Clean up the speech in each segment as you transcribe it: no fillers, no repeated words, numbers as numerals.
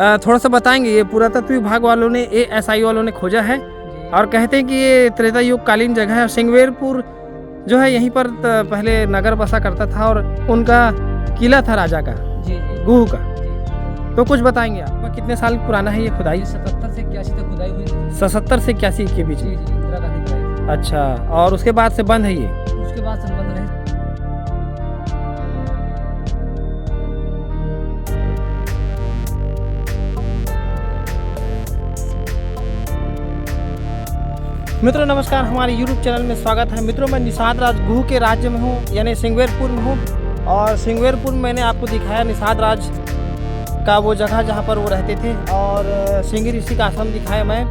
थोड़ा सा बताएंगे, ये पुरातत्व विभाग वालों ने, एएसआई वालों ने खोजा है और कहते हैं कि ये त्रेता युग कालीन जगह है। सिंगवेरपुर जो है यहीं पर पहले नगर बसा करता था और उनका किला था राजा का, जी जी गुह का। जी। तो कुछ बताएंगे आप, कितने साल पुराना है ये खुदाई? 77 से 81 तक खुदाई हुई थी। 77 से 81 के बीच जी में। जी, इंदिरा गांधी कराई थी। अच्छा, और उसके बाद से बंद है ये? उसके बाद संबंध रहे। मित्रों नमस्कार, हमारे YouTube चैनल में स्वागत है। मित्रों मैं निषाद राज गुह के राज्य में हूँ, यानी सिंगवेरपुर में हूँ। और सिंगवेरपुर में मैंने आपको दिखाया निषाद राज का वो जगह जहाँ पर वो रहते थे, और सिंगी ऋषि का आश्रम दिखाया मैं,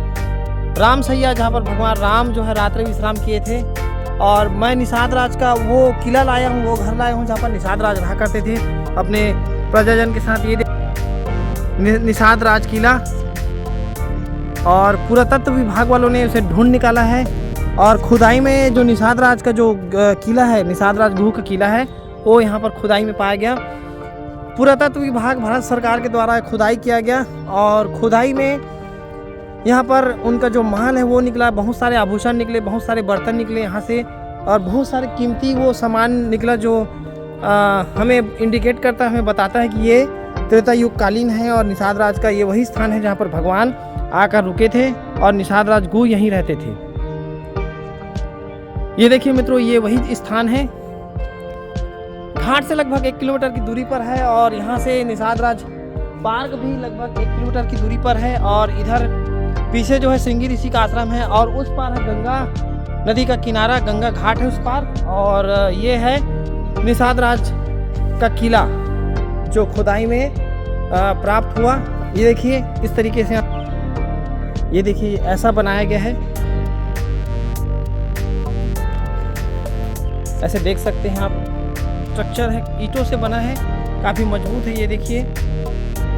राम सैया जहाँ पर भगवान राम जो है रात्रि विश्राम किए थे। और मैं निषाद राज का वो किला लाया हूँ, वो घर लाया हूँ जहाँ पर निषाद राज रहा करते थे अपने प्रजाजन के साथ। ये निषाद राज किला, और पुरातत्व विभाग वालों ने उसे ढूंढ निकाला है। और खुदाई में जो निषाद राज का जो किला है, निषाद राज गुह का किला है, वो यहाँ पर खुदाई में पाया गया। पुरातत्व विभाग भारत सरकार के द्वारा खुदाई किया गया, और खुदाई में यहाँ पर उनका जो महल है वो निकला, बहुत सारे आभूषण निकले, बहुत सारे बर्तन निकले यहाँ से, और बहुत सारे कीमती वो सामान निकला जो हमें इंडिकेट करता है, हमें बताता है कि ये त्रेता युग कालीन है। और निषाद राज का ये वही स्थान है जहाँ पर भगवान आकर रुके थे और निषाद राज गुह यहीं रहते थे। ये देखिए मित्रों, ये वही स्थान है, घाट से लगभग 1 किलोमीटर की दूरी पर है। और यहाँ से निषाद राज पार्क भी लगभग 1 किलोमीटर की दूरी पर है। और इधर पीछे जो है सिंगी ऋषि का आश्रम है, और उस पार है गंगा नदी का किनारा, गंगा घाट है उस पार। और ये है निषाद राज का किला जो खुदाई में प्राप्त हुआ। ये देखिए इस तरीके से, ये देखिए ऐसा बनाया गया है, ऐसे देख सकते हैं आप। स्ट्रक्चर है, ईंटों से बना है, काफ़ी मजबूत है। ये देखिए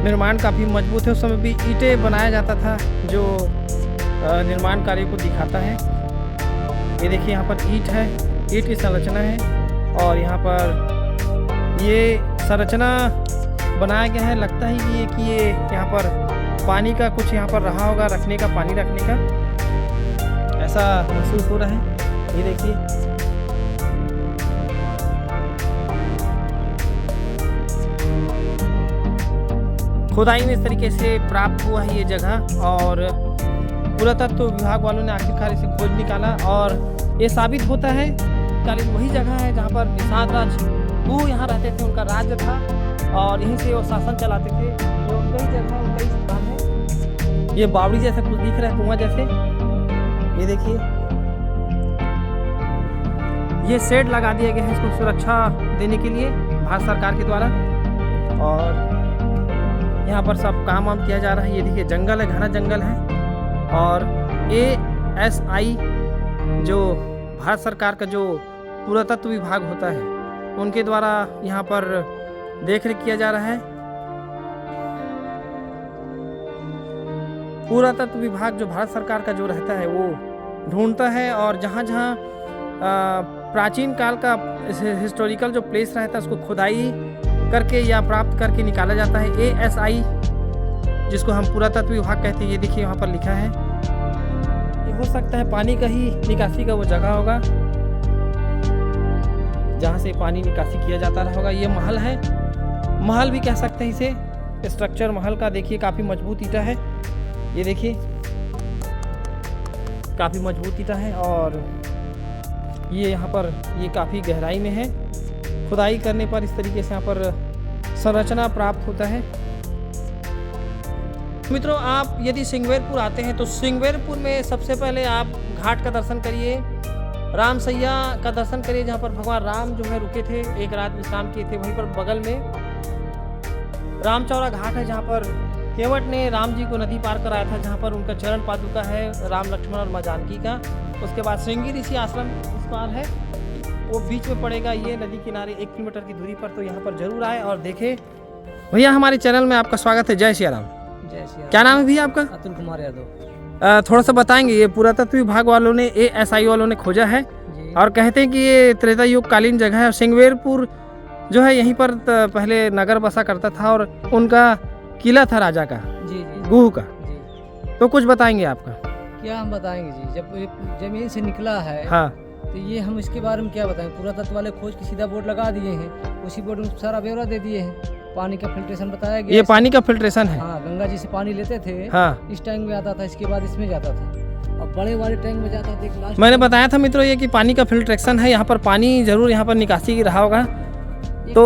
निर्माण काफ़ी मजबूत है। उस समय भी ईंटें बनाया जाता था, जो निर्माण कार्य को दिखाता है। ये देखिए यहाँ पर ईंट है, ईंट की संरचना है, और यहाँ पर ये संरचना बनाया गया है। लगता है कि ये यहाँ पर पानी का कुछ यहाँ पर रहा होगा, रखने का, पानी रखने का, ऐसा महसूस हो रहा है। ये देखिए खुदाई में इस तरीके से प्राप्त हुआ है ये जगह। और पुरातत्व विभाग वालों ने आखिरकार इसे खोज निकाला, और ये साबित होता है कालीन वही जगह है जहाँ पर निषाद राज गुह यहाँ रहते थे, उनका राज्य था, और यहीं से वो शासन चलाते थे। ये उनका ही जगह, उनका ही स्थान है। ये बावड़ी जैसा कुछ दिख रहा है, कुआं जैसे। ये देखिए ये शेड लगा दिया गया है इसको सुरक्षा देने के लिए भारत सरकार के द्वारा। और यहाँ पर सब काम वाम किया जा रहा है। ये देखिए जंगल है, घना जंगल है। और एएसआई जो भारत सरकार का जो पुरातत्व विभाग होता है, उनके द्वारा यहाँ पर देख रेख किया जा रहा है। पुरातत्व विभाग जो भारत सरकार का जो रहता है वो ढूंढता है, और जहाँ जहाँ प्राचीन काल का हिस्टोरिकल जो प्लेस रहता है उसको खुदाई करके या प्राप्त करके निकाला जाता है। एएसआई जिसको हम पुरातत्व विभाग कहते हैं। ये देखिए वहाँ पर लिखा है, ये हो सकता है पानी का ही निकासी का वो जगह होगा जहाँ से पानी निकासी किया जाता रहा होगा। ये महल है, महल भी कह सकते हैं इसे, स्ट्रक्चर महल का। देखिए काफ़ी मजबूत ईंटा है, ये देखिए काफ़ी मजबूत ईंटा है। और ये यहाँ पर ये काफ़ी गहराई में है। खुदाई करने पर इस तरीके से यहाँ पर संरचना प्राप्त होता है। मित्रों आप यदि सिंगवेरपुर आते हैं तो सिंगवेरपुर में सबसे पहले आप घाट का दर्शन करिए, राम सैया का दर्शन करिए जहाँ पर भगवान राम जो है रुके थे, एक रात विश्राम किए थे। वहीं पर बगल में रामचौरा घाट है जहाँ पर केवट ने राम जी को नदी पार कराया था, जहाँ पर उनका चरण पादुका है राम लक्ष्मण और माँ जानकी का। उसके बाद सिंगी ऋषि आश्रम इस पार है, वो बीच में पड़ेगा, ये नदी किनारे 1 किलोमीटर की दूरी पर। तो यहाँ पर जरूर आए और देखें। भैया हमारे चैनल में आपका स्वागत है। जय श्री राम। जय श्री राम। क्या नाम है भैया आपका? अतुल कुमार यादव। थोड़ा सा बताएंगे, ये पुरातत्व विभाग वालों ने, एएसआई वालों ने खोजा है जी। और कहते हैं कि ये त्रेता युग कालीन जगह है। सिंगवेरपुर जो है यहीं पर पहले नगर बसा करता था और उनका किला था राजा का। जी गुह का। जी। तो कुछ बताएंगे आपका? क्या हम बताएंगे जी, जब ये जमीन से निकला है हाँ तो ये हम इसके बारे में क्या बताएं। पुरातत्व वाले खोज के सीधा बोर्ड लगा दिए हैं, उसी बोर्ड में सारा ब्यौरा दे दिए हैं। पानी का फिल्ट्रेशन बताया गया। ये पानी का फिल्ट्रेशन है। हाँ, गंगा जी से पानी लेते थे। हाँ, इस टैंक में आता था, इसके बाद इसमें जाता था और बड़े वाले टैंक में जाता था। एक लास्ट मैंने बताया था मित्रों ये कि पानी का फिल्ट्रेशन है, यहाँ पर पानी जरूर यहाँ पर निकासी रहा होगा। तो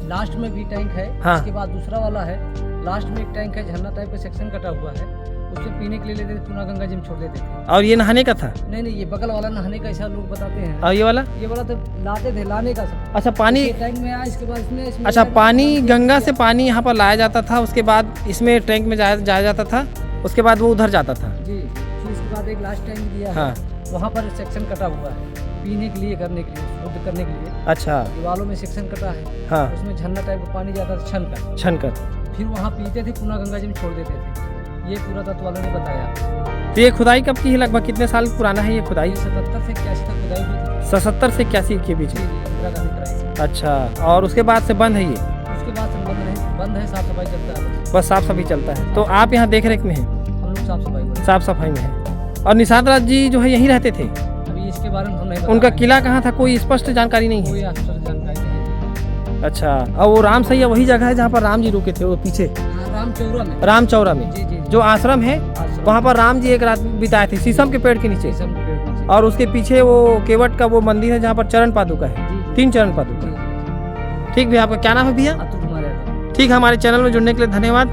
लास्ट में भी टैंक है। हाँ। इसके बाद दूसरा वाला है, लास्ट में एक टैंक है, झरना टाइप का सेक्शन कटा हुआ है, उसमें पीने के लिए लेते थे, पूना गंगा जी में छोड़ देते थे। और ये नहाने का था? नहीं, ये बगल वाला नहाने का, ऐसा लोग बताते हैं। और ये वाला तो लाते थे, लाने का सब। अच्छा पानी टैंक में आया, इसके बाद इसमें अच्छा पानी गंगा से पानी यहाँ पर लाया जाता था, उसके बाद इसमें टैंक में जाया जाता था, उसके बाद वो उधर जाता था जी। फिर इसके बाद एक लास्ट टैंक दिया है। हाँ। वहाँ पर सेक्शन कटा हुआ है पीने के लिए, करने के लिए, शुद्ध करने के लिए। अच्छा दीवारों में सेक्शन कटा है। हाँ, उसमें झरना टाइप का पानी जाता था छन छन कर। फिर वहाँ पीते थे, पूना गंगा जी में छोड़ देते थे। ये पुरातत्व वालों ने बताया। तो ये खुदाई कब की है? लगभग कितने साल पुराना है ये खुदाई? 77 से 81 तक खुदाई हुई थी। 77 से 81 के बीच जी, में। जी, इंदिरा गांधी कराई। अच्छा, और उसके बाद से बंद है ये? उसके बाद से बंद है, साफ सफाई चलता है। बस साफ सफाई चलता है। तो आप यहाँ देख रेख में हैं? हम लोग साफ सफाई में। साफ सफाई में है। और निषाद राज जी जो है यहीं रहते थे? अभी इसके बारे में हम नहीं बता उनका पाएंगे। किला कहाँ था कोई स्पष्ट जानकारी नहीं कोई है? स्पष्ट जानकारी नहीं है। अच्छा, और वो राम सैया वही जगह है जहाँ पर राम जी रुके थे, वो पीछे हाँ, रामचौरा में। रामचौरा में जी, जी, जो आश्रम है आश्रम। वहाँ पर राम जी एक रात बिताए थे शीशम के पेड़ के नीचे। शीशम के पेड़ के नीचे। और उसके पीछे वो केवट का वो मंदिर है जहाँ पर चरण पादुका है, जी, जी। 3 चरण पादुका। जी, ठीक भैया, आपका क्या नाम है भैया? अतुल कुमार यादव। ठीक है, हमारे चैनल में जुड़ने के लिए धन्यवाद।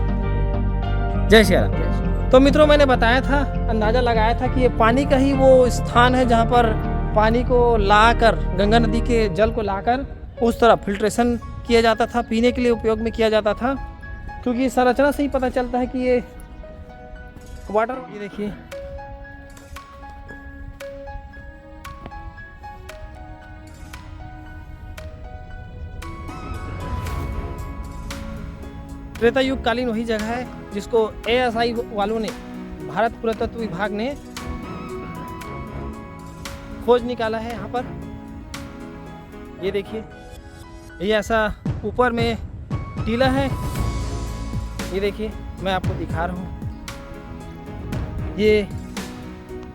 जय श्री राम। जय श्री राम। तो मित्रों मैंने बताया था, अंदाज़ा लगाया था कि ये पानी का ही वो स्थान है जहाँ पर पानी को लाकर, गंगा नदी के जल को लाकर उस तरह फिल्ट्रेशन किया जाता था, पीने के लिए उपयोग में किया जाता था। क्योंकि संरचना से ही पता चलता है कि ये वाटर, ये देखिए त्रेता युग कालीन वही जगह है जिसको ASI वालों ने, भारत पुरातत्व विभाग ने खोज निकाला है। यहाँ पर ये देखिए, ये ऐसा ऊपर में टीला है, ये देखिए मैं आपको दिखा रहा हूँ। ये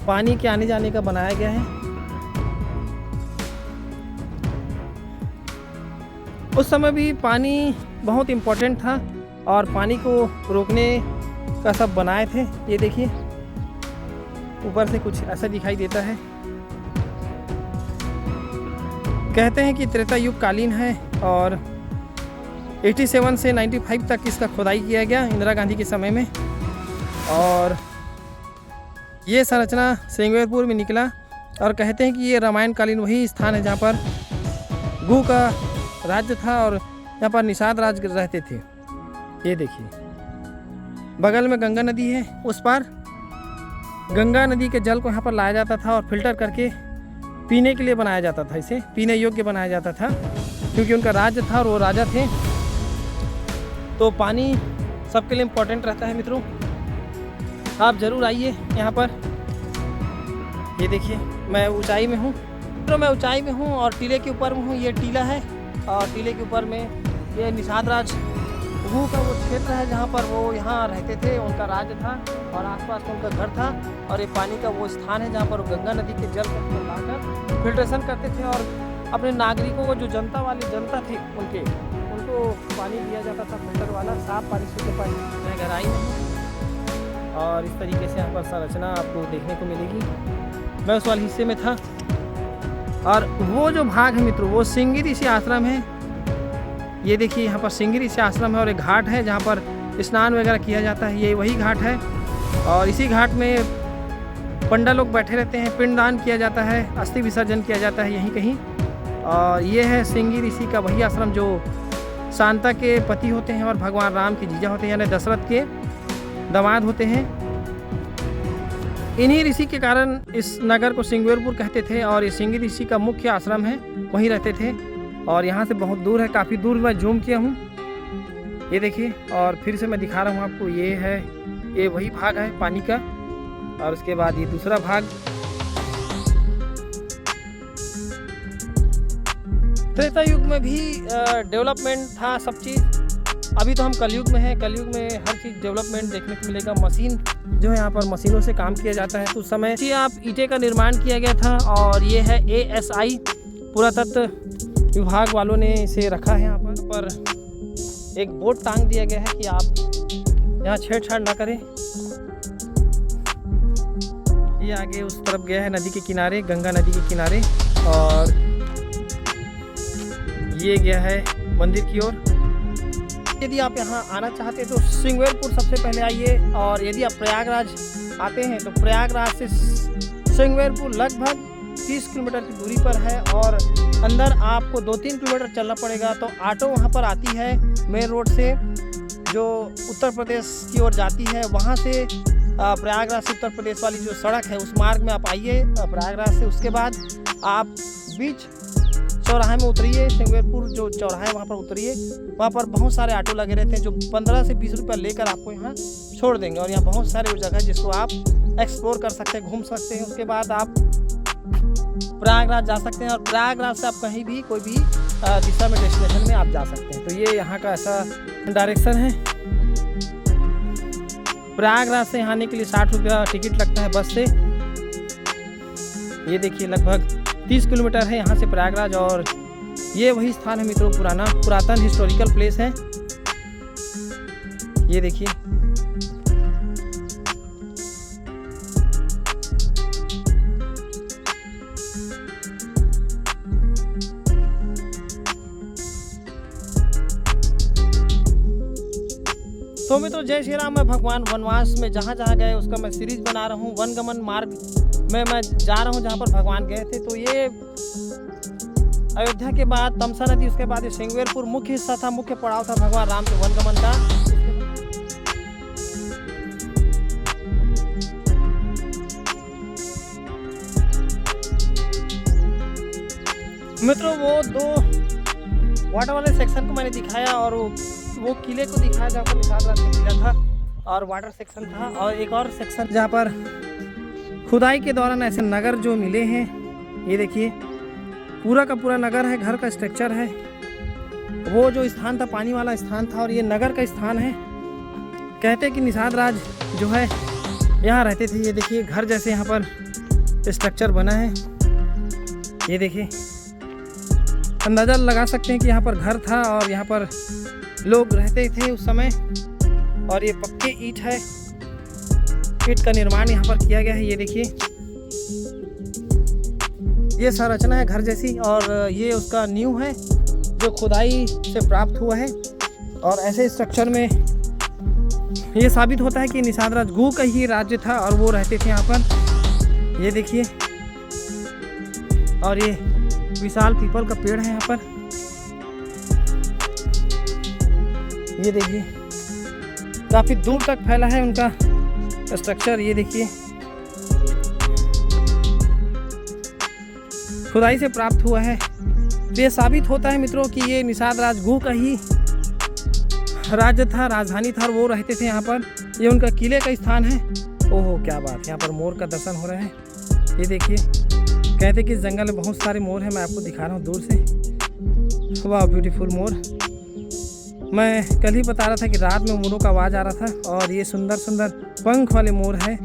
पानी के आने जाने का बनाया गया है। उस समय भी पानी बहुत इम्पोर्टेंट था और पानी को रोकने का सब बनाए थे। ये देखिए ऊपर से कुछ ऐसा दिखाई देता है। कहते हैं कि त्रेता युग कालीन है और 87 से 95 तक इसका खुदाई किया गया इंदिरा गांधी के समय में। और ये संरचना सिंगवेरपुर में निकला और कहते हैं कि ये रामायण कालीन वही स्थान है जहाँ पर गुह का राज्य था और यहाँ पर निषाद राज रहते थे। ये देखिए बगल में गंगा नदी है, उस पार गंगा नदी के जल को यहाँ पर लाया जाता था और फिल्टर करके पीने के लिए बनाया जाता था, इसे पीने योग्य बनाया जाता था क्योंकि उनका राज्य था और वो राजा थे। तो पानी सबके लिए इम्पोर्टेंट रहता है मित्रों, आप ज़रूर आइए यहाँ पर। ये देखिए मैं ऊंचाई में हूँ मित्रों, मैं ऊंचाई में हूँ और टीले के ऊपर में हूँ। ये टीला है और टीले के ऊपर में ये निषाद राज गुह का वो क्षेत्र है जहाँ पर वो यहाँ रहते थे, उनका राज्य था और आसपास में उनका घर था। और ये पानी का वो स्थान है जहाँ पर वो गंगा नदी के जल को लाकर फिल्ट्रेशन करते थे और अपने नागरिकों को, जो जनता थी उनको पानी दिया जाता था फिल्टर वाला, साफ पानी, शुद्ध पानी। मैं गहराई में हूँ और इस तरीके से यहाँ पर संरचना आपको देखने को मिलेगी। मैं उस वाले हिस्से में था और वो जो भाग है मित्रों वो सिंगी ऋषि आश्रम है। ये देखिए यहाँ पर सिंगी ऋषि आश्रम है और एक घाट है जहाँ पर स्नान वगैरह किया जाता है, ये वही घाट है। और इसी घाट में पंडा लोग बैठे रहते हैं, पिंडदान किया जाता है, अस्थि विसर्जन किया जाता है यहीं कहीं। और ये है सिंगी ऋषि का वही आश्रम जो शांता के पति होते हैं और भगवान राम के जीजा होते हैं, यानी दशरथ के दामाद होते हैं। इन्हीं ऋषि के कारण इस नगर को सिंगवेरपुर कहते थे और ये सिंगी ऋषि का मुख्य आश्रम है, वहीं रहते थे। और यहाँ से बहुत दूर है, काफ़ी दूर मैं जूम किया हूँ, ये देखिए। और फिर से मैं दिखा रहा हूँ आपको, ये है, ये वही भाग है पानी का और उसके बाद ये दूसरा भाग। त्रेता युग में भी डेवलपमेंट था सब चीज़ अभी तो हम कलयुग में हैं, कलयुग में हर चीज़ डेवलपमेंट देखने को मिलेगा। मशीन जो है यहाँ पर मशीनों से काम किया जाता है। तो उस समय जी आप ईंटे का निर्माण किया गया था और ये है ASI पुरातत्व विभाग वालों ने इसे रखा है। यहाँ पर एक बोर्ड टांग दिया गया है कि आप यहाँ छेड़छाड़ ना करें। ये आगे उस तरफ गया है नदी के किनारे, गंगा नदी के किनारे, और ये गया है मंदिर की ओर। यदि आप यहाँ आना चाहते हैं तो सिंगवेरपुर सबसे पहले आइए, और यदि आप प्रयागराज आते हैं तो प्रयागराज से सिंगवेरपुर लगभग 30 किलोमीटर की दूरी पर है, और अंदर आपको 2-3 किलोमीटर चलना पड़ेगा। तो ऑटो वहाँ पर आती है मेन रोड से जो उत्तर प्रदेश की ओर जाती है। वहाँ से प्रयागराज से उत्तर प्रदेश वाली जो सड़क है उस मार्ग में आप आइए प्रयागराज से। उसके बाद आप बीच चौराहे में उतरिए, सिंगवेरपुर जो चौराहा है वहाँ पर उतरिए। वहाँ पर बहुत सारे ऑटो लगे रहते हैं जो 15 से 20 रुपये लेकर आपको यहाँ छोड़ देंगे, और यहाँ बहुत सारे वो जगह जिसको आप एक्सप्लोर कर सकते हैं, घूम सकते हैं। उसके बाद आप प्रयागराज जा सकते हैं, और प्रयागराज से आप कहीं भी कोई भी दिशा में डेस्टिनेशन में आप जा सकते हैं। तो ये यहाँ का ऐसा डायरेक्शन है। प्रयागराज से यहाँ आने के लिए 60 रुपया टिकट लगता है बस से। ये देखिए लगभग 30 किलोमीटर है यहाँ से प्रयागराज, और ये वही स्थान है मित्रों, पुरातन हिस्टोरिकल प्लेस है। ये देखिए तो मित्रों जय श्री राम। मैं भगवान वनवास में जहाँ जहाँ गए उसका मैं सीरीज बना रहा हूँ। वनगमन मार्ग में मैं जा रहा हूँ जहाँ पर भगवान गए थे। तो ये अयोध्या के बाद तमसा नदी, उसके बाद ये सिंगवेरपुर मुख्य हिस्सा था, मुख्य पड़ाव था भगवान राम के वनगमन का। मित्रों वो 2 वाटर वाले सेक्शन को मैंने दिखाया, और वो किले को दिखाया जहाँ पर निषाद राज का किला था, और वाटर सेक्शन था, और एक और सेक्शन जहाँ पर खुदाई के दौरान ऐसे नगर जो मिले हैं। ये देखिए पूरा का पूरा नगर है, घर का स्ट्रक्चर है। वो जो स्थान था पानी वाला स्थान था, और ये नगर का स्थान है। कहते हैं कि निषाद राज जो है यहाँ रहते थे। ये देखिए घर जैसे यहाँ पर स्ट्रक्चर बना है। ये देखिए अंदाज़ा लगा सकते हैं कि यहाँ पर घर था और यहाँ पर लोग रहते थे उस समय। और ये पक्के ईंट है, ईंट का निर्माण यहाँ पर किया गया है। ये देखिए ये संरचना है घर जैसी, और ये उसका नींव है जो खुदाई से प्राप्त हुआ है। और ऐसे स्ट्रक्चर में ये साबित होता है कि निषाद राज गुह का ही राज्य था और वो रहते थे यहाँ पर। ये देखिए, और ये विशाल पीपल का पेड़ है यहाँ पर। ये देखिए काफ़ी दूर तक फैला है उनका स्ट्रक्चर। ये देखिए खुदाई से प्राप्त हुआ है। तो ये साबित होता है मित्रों कि ये निषाद राज गुह का ही राज्य था, राजधानी था, और वो रहते थे यहाँ पर। ये उनका किले का स्थान है। ओहो क्या बात है, यहाँ पर मोर का दर्शन हो रहा है। ये देखिए कहते कि इस जंगल में बहुत सारे मोर हैं। मैं आपको दिखा रहा हूँ दूर से। वाह ब्यूटीफुल मोर। मैं कल ही बता रहा था कि रात में मोरों का आवाज़ आ रहा था, और ये सुंदर सुंदर पंख वाले मोर है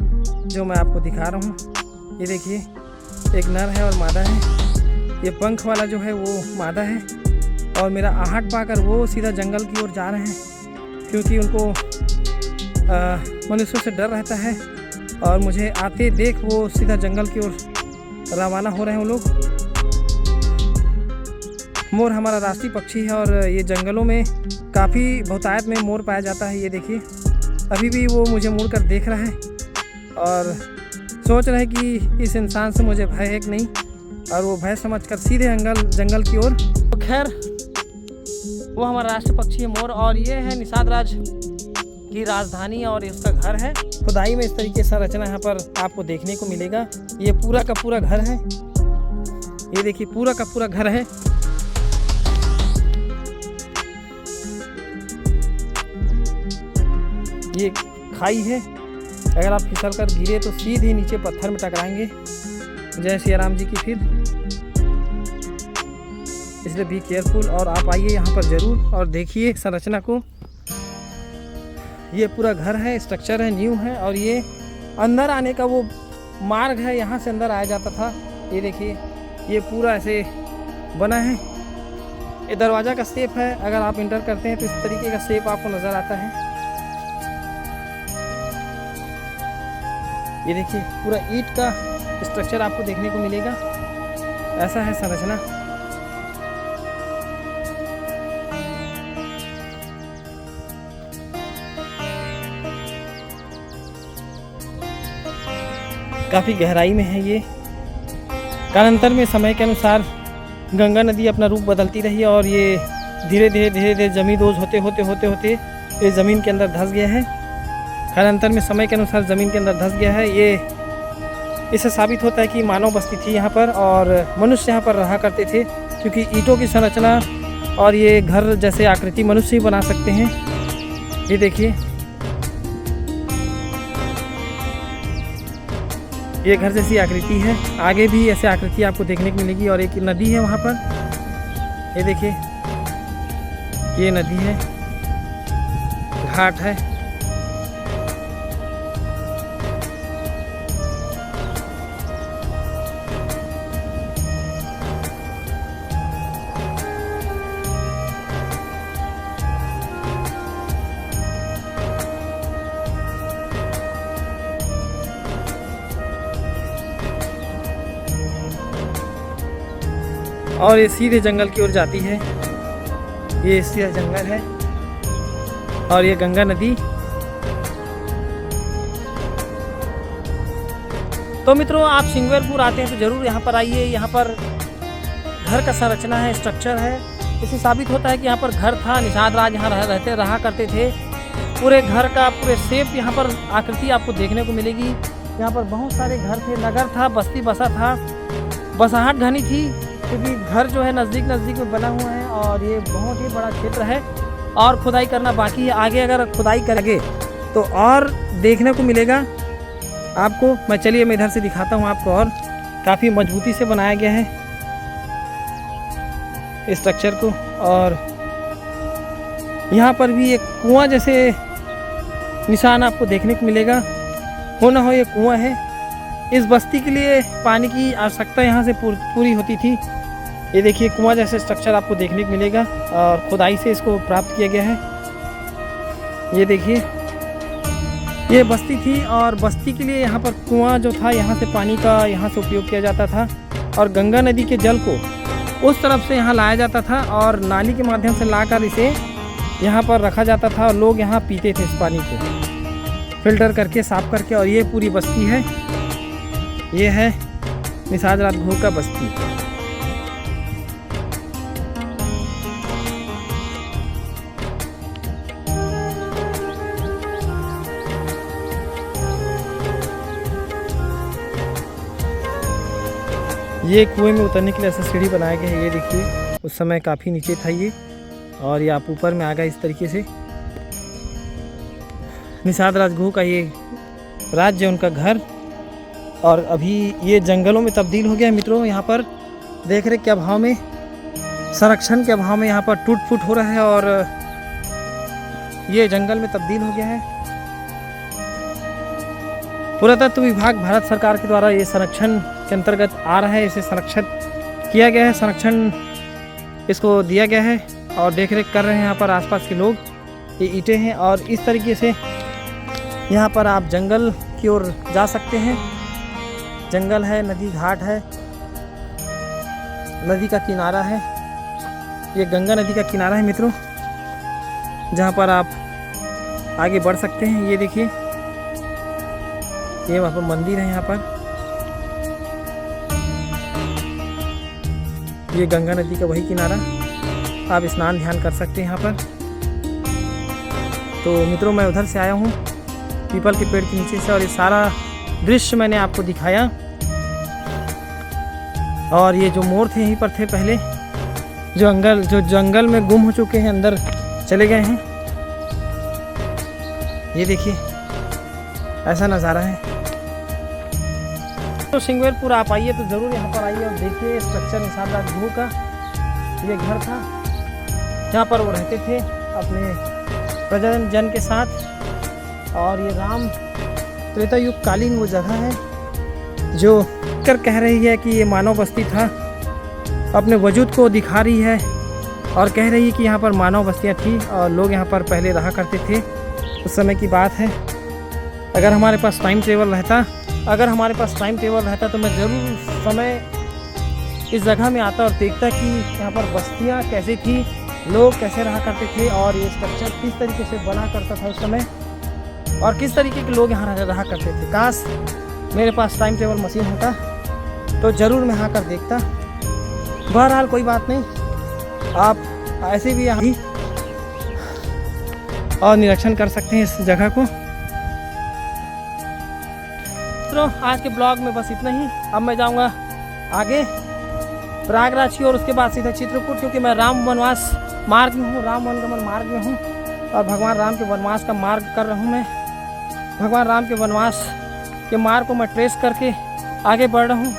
जो मैं आपको दिखा रहा हूँ। ये देखिए एक नर है और मादा है। ये पंख वाला जो है वो मादा है, और मेरा आहट पाकर वो सीधा जंगल की ओर जा रहे हैं, क्योंकि उनको मनुष्यों से डर रहता है। और मुझे आते देख वो सीधा जंगल की ओर रवाना हो रहे हैं वो लोग। मोर हमारा राष्ट्रीय पक्षी है, और ये जंगलों में काफ़ी बहुतायत में मोर पाया जाता है। ये देखिए अभी भी वो मुझे मुड़ कर देख रहा है और सोच रहे कि इस इंसान से मुझे भय है कि नहीं, और वो भय समझकर सीधे जंगल की ओर। तो खैर वो हमारा राष्ट्रीय पक्षी है मोर, और ये है निषाद राज की राजधानी और इसका घर है। खुदाई में इस तरीके से संरचना यहाँ पर आपको देखने को मिलेगा। ये पूरा का पूरा घर है। ये देखिए पूरा का पूरा घर है। ये खाई है, अगर आप फिसल कर गिरे तो सीधे नीचे पत्थर में टकराएंगे। जय श्री राम जी की फिर, इसलिए बी केयरफुल। और आप आइए यहाँ पर ज़रूर और देखिए संरचना को। ये पूरा घर है, स्ट्रक्चर है, न्यू है। और ये अंदर आने का वो मार्ग है, यहाँ से अंदर आया जाता था। ये देखिए ये पूरा ऐसे बना है। ये दरवाज़ा का शेप है, अगर आप इंटर करते हैं तो इस तरीके का शेप आपको नज़र आता है। ये देखिए पूरा ईंट का स्ट्रक्चर आपको देखने को मिलेगा, ऐसा है संरचना। काफ़ी गहराई में है ये। कालांतर में समय के अनुसार गंगा नदी अपना रूप बदलती रही और ये धीरे धीरे ज़मींदोज़ होते ये ज़मीन के अंदर धंस गया है। कालांतर में समय के अनुसार ज़मीन के अंदर धंस गया है। ये इससे साबित होता है कि मानव बस्ती थी यहाँ पर और मनुष्य यहाँ पर रहा करते थे, क्योंकि ईंटों की संरचना और ये घर जैसे आकृति मनुष्य ही बना सकते हैं। ये देखिए ये घर जैसी आकृति है, आगे भी ऐसे आकृति आपको देखने को मिलेगी। और एक नदी है वहाँ पर, ये देखिए ये नदी है, घाट है। और ये सीधे जंगल की ओर जाती है। ये सीधा जंगल है और ये गंगा नदी। तो मित्रों आप सिंगवेरपुर आते हैं तो ज़रूर यहाँ पर आइए। यहाँ पर घर का संरचना है, स्ट्रक्चर है, इससे साबित होता है कि यहाँ पर घर था। निषाद राज यहाँ रहा करते थे। पूरे घर का पूरे शेप यहाँ पर आकृति आपको देखने को मिलेगी। यहाँ पर बहुत सारे घर थे, नगर था, बस्ती बसा था, बसाहट घनी थी, क्योंकि घर जो है नज़दीक में बना हुआ है और ये बहुत ही बड़ा क्षेत्र है और खुदाई करना बाकी है। आगे अगर खुदाई करेंगे तो और देखने को मिलेगा आपको। चलिए मैं इधर से दिखाता हूँ आपको। और काफ़ी मजबूती से बनाया गया है इस स्ट्रक्चर को। और यहाँ पर भी एक कुआं जैसे निशान आपको देखने को मिलेगा। हो ना हो ये कुआं है। इस बस्ती के लिए पानी की आवश्यकता यहाँ से पूरी होती थी। ये देखिए कुआं जैसे स्ट्रक्चर आपको देखने को मिलेगा और खुदाई से इसको प्राप्त किया गया है। ये देखिए ये बस्ती थी और बस्ती के लिए यहाँ पर कुआं जो था, यहाँ से पानी का यहाँ से उपयोग किया जाता था और गंगा नदी के जल को उस तरफ से यहाँ लाया जाता था और नाली के माध्यम से लाकर इसे यहाँ पर रखा जाता था और लोग यहाँ पीते थे इस पानी को फिल्टर करके, साफ करके। और ये पूरी बस्ती है, ये है निषाद राजगुह का बस्ती। ये कुएं में उतरने के लिए ऐसा सीढ़ी बनाया गया है। ये देखिए उस समय काफ़ी नीचे था ये और ये आप ऊपर में आ गया इस तरीके से। निषाद राजगुह का ये राज्य, उनका घर। और अभी ये जंगलों में तब्दील हो गया है मित्रों। यहाँ पर देख रहे के अभाव में, संरक्षण के अभाव में यहाँ पर टूट फूट हो रहा है और ये जंगल में तब्दील हो गया है। पुरातत्व विभाग भारत सरकार के द्वारा ये संरक्षण के अंतर्गत आ रहा है। इसे संरक्षित किया गया है, संरक्षण इसको दिया गया है और देख रेख कर रहे हैं यहाँ पर आसपास के लोग। ये ईंटें हैं और इस तरीके से यहाँ पर आप जंगल की ओर जा सकते हैं। जंगल है, नदी घाट है, नदी का किनारा है। ये गंगा नदी का किनारा है मित्रों, जहाँ पर आप आगे बढ़ सकते हैं। ये देखिए ये वहाँ पर मंदिर है। यहाँ पर ये गंगा नदी का वही किनारा, आप स्नान ध्यान कर सकते हैं यहाँ पर। तो मित्रों मैं उधर से आया हूँ पीपल के पेड़ के नीचे से और ये सारा दृश्य मैंने आपको दिखाया। और ये जो मोर थे यहीं पर थे पहले, जो जंगल में गुम हो चुके हैं, अंदर चले गए हैं। ये देखिए ऐसा नज़ारा है। तो सिंगवेरपुर आप आइए तो ज़रूर यहाँ पर आइए और देखिए स्ट्रक्चर निषाद राजगुह का। ये घर था जहाँ पर वो रहते थे अपने प्रजन जन के साथ। और ये राम त्रेता युग कालीन वो जगह है जो कह रही है कि ये मानव बस्ती था, अपने वजूद को दिखा रही है और कह रही है कि यहाँ पर मानव बस्तियाँ थी और लोग यहाँ पर पहले रहा करते थे। उस समय की बात है। अगर हमारे पास टाइम टेबल रहता तो मैं ज़रूर समय इस जगह में आता और देखता कि यहाँ पर बस्तियाँ कैसी थी, लोग कैसे रहा करते थे और ये स्ट्रक्चर किस तरीके से बना करता था उस समय और किस तरीके के लोग यहाँ रहा करते थे। काश मेरे पास टाइम टेबल मशीन होता तो ज़रूर मैं आकर देखता। बहरहाल कोई बात नहीं, आप ऐसे भी यहाँ और निरीक्षण कर सकते हैं इस जगह को। तो आज के ब्लॉग में बस इतना ही। अब मैं जाऊँगा आगे प्रयागराज की और उसके बाद सीधा चित्रकूट, क्योंकि मैं राम वनवास मार्ग में हूँ, राम वनगमन मार्ग में हूँ और भगवान राम के वनवास का मार्ग कर रहा हूँ। मैं भगवान राम के वनवास के मार्ग को मैं ट्रेस करके आगे बढ़ रहा हूँ।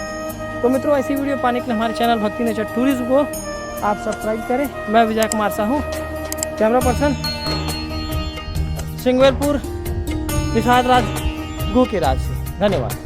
तो मित्रों, ऐसी वीडियो पाने के लिए हमारे चैनल भक्ति नेचर टूरिज्म को आप सब्सक्राइब करें। मैं विजय कुमार साहू, कैमरा पर्सन, सिंगवेरपुर, निषाद राज गु के राज से। धन्यवाद।